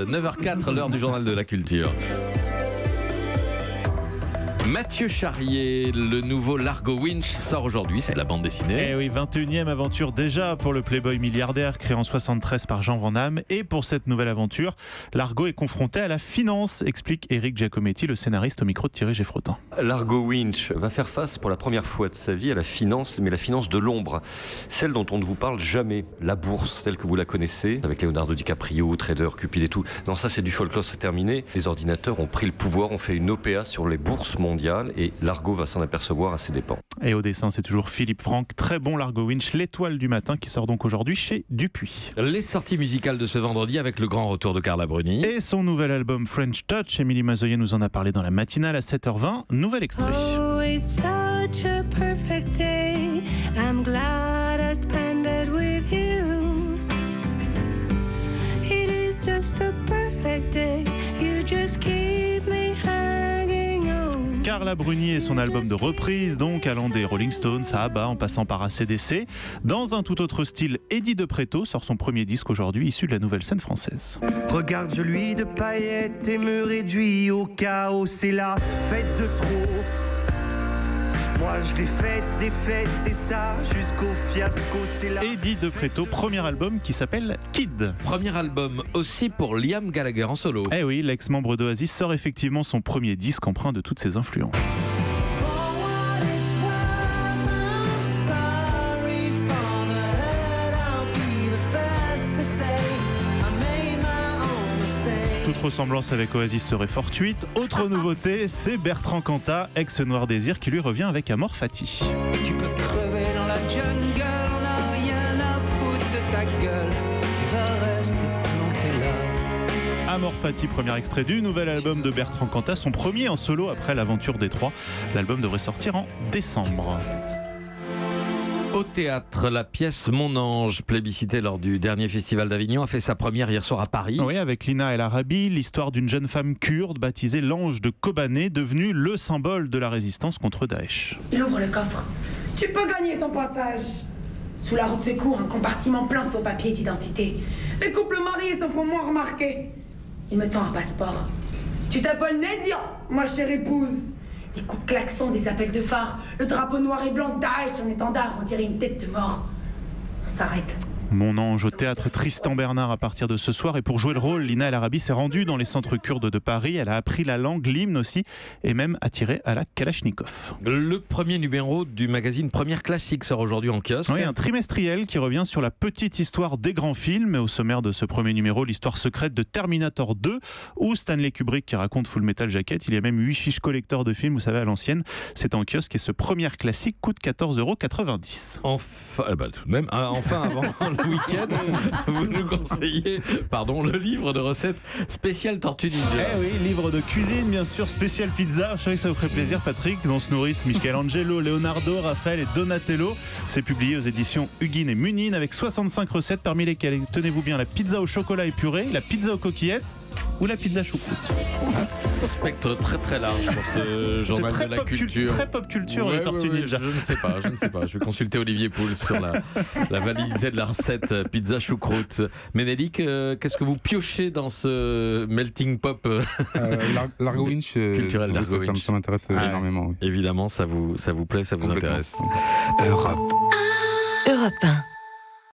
9h04, l'heure du journal de la culture. Mathieu Charrier, le nouveau Largo Winch sort aujourd'hui, c'est de la bande dessinée. Eh oui, 21e aventure déjà pour le playboy milliardaire créé en 73 par Jean Van Damme. Et pour cette nouvelle aventure, Largo est confronté à la finance, explique Éric Giacometti, le scénariste au micro de Thierry Geffrotin. Largo Winch va faire face pour la première fois de sa vie à la finance, mais la finance de l'ombre. Celle dont on ne vous parle jamais, la bourse, telle que vous la connaissez, avec Leonardo DiCaprio, trader, Cupid et tout. Non, ça c'est du folklore, c'est terminé. Les ordinateurs ont pris le pouvoir, ont fait une OPA sur les bourses mondiales et Largo va s'en apercevoir à ses dépens. Et au dessin, c'est toujours Philippe Franck, très bon Largo Winch, l'étoile du matin qui sort donc aujourd'hui chez Dupuis. Les sorties musicales de ce vendredi avec le grand retour de Carla Bruni. Et son nouvel album French Touch, Émilie Mazoyer nous en a parlé dans la matinale à 7h20. Nouvel extrait. Always such a perfect day. I'm glad I spent it with you. It is just a perfect day. You just keep me hanging on. Carla Bruni et son album de reprise, donc allant des Rolling Stones à ABBA en passant par AC/DC. Dans un tout autre style, Eddie De Pretto sort son premier disque aujourd'hui, issu de la nouvelle scène française. Regarde, je lui de paillettes et me réduis au chaos. C'est la fête de trop. Moi je l'ai faite, défaite et ça jusqu'au fiasco. C'est la Eddie De Pretto, premier album qui s'appelle Kid. Premier album aussi pour Liam Gallagher en solo. Eh oui, l'ex-membre d'Oasis sort effectivement son premier disque empreint de toutes ses influences. Toute ressemblance avec Oasis serait fortuite. Autre nouveauté, c'est Bertrand Cantat, ex-Noir Désir, qui lui revient avec Amor Fati. Tu peux crever dans la jungle, on n'a rien à foutre de ta gueule. Tu vas rester planté là. Amor Fati, premier extrait du nouvel album de Bertrand Cantat, son premier en solo après l'aventure des Trois. L'album devrait sortir en décembre. Au théâtre, la pièce Mon Ange, plébiscitée lors du dernier festival d'Avignon, a fait sa première hier soir à Paris. Oui, avec Lina El Arabi, l'histoire d'une jeune femme kurde baptisée l'Ange de Kobané, devenue le symbole de la résistance contre Daesh. Il ouvre le coffre. Tu peux gagner ton passage. Sous la roue de secours, un compartiment plein de faux papiers d'identité. Les couples mariés se font moins remarquer. Il me tend un passeport. Tu t'appelles Nadia, ma chère épouse. Des coups de klaxon, des appels de phare, le drapeau noir et blanc de Daesh, son étendard, on dirait une tête de mort. On s'arrête. Mon Ange au théâtre Tristan Bernard à partir de ce soir. Et pour jouer le rôle, Lina El Arabi s'est rendue dans les centres kurdes de Paris. Elle a appris la langue, l'hymne aussi, et même a tiré à la Kalachnikov. Le premier numéro du magazine Première Classique sort aujourd'hui en kiosque. Oui, un trimestriel qui revient sur la petite histoire des grands films. Et au sommaire de ce premier numéro, l'histoire secrète de Terminator 2 ou Stanley Kubrick qui raconte Full Metal Jacket. Il y a même 8 fiches collector de films, vous savez, à l'ancienne. C'est en kiosque et ce Première Classique coûte 14,90 €. Enfin, tout de même, enfin avant le week-end, vous nous conseillez le livre de recettes spécial Tortue Ninja. Eh oui, livre de cuisine, bien sûr, spécial pizza. Je savais que ça vous ferait plaisir, Patrick, dont se nourrissent Michelangelo, Leonardo, Raphaël et Donatello. C'est publié aux éditions Huguin et Munine avec 65 recettes, parmi lesquelles, tenez-vous bien, la pizza au chocolat épuré, la pizza aux coquillettes ou la pizza choucroute. Un spectre très très large pour ce journal de la culture. Très pop culture, les Tortues Ninja. Je ne sais pas. Je vais consulter Olivier Pouls sur la validité de la recette pizza choucroute. Ménélique, qu'est-ce que vous piochez dans ce melting pop Largo Winch, culturel Largo Winch. Ça m'intéresse énormément. Oui. Évidemment, ça vous plaît, ça vous intéresse. Europe 1.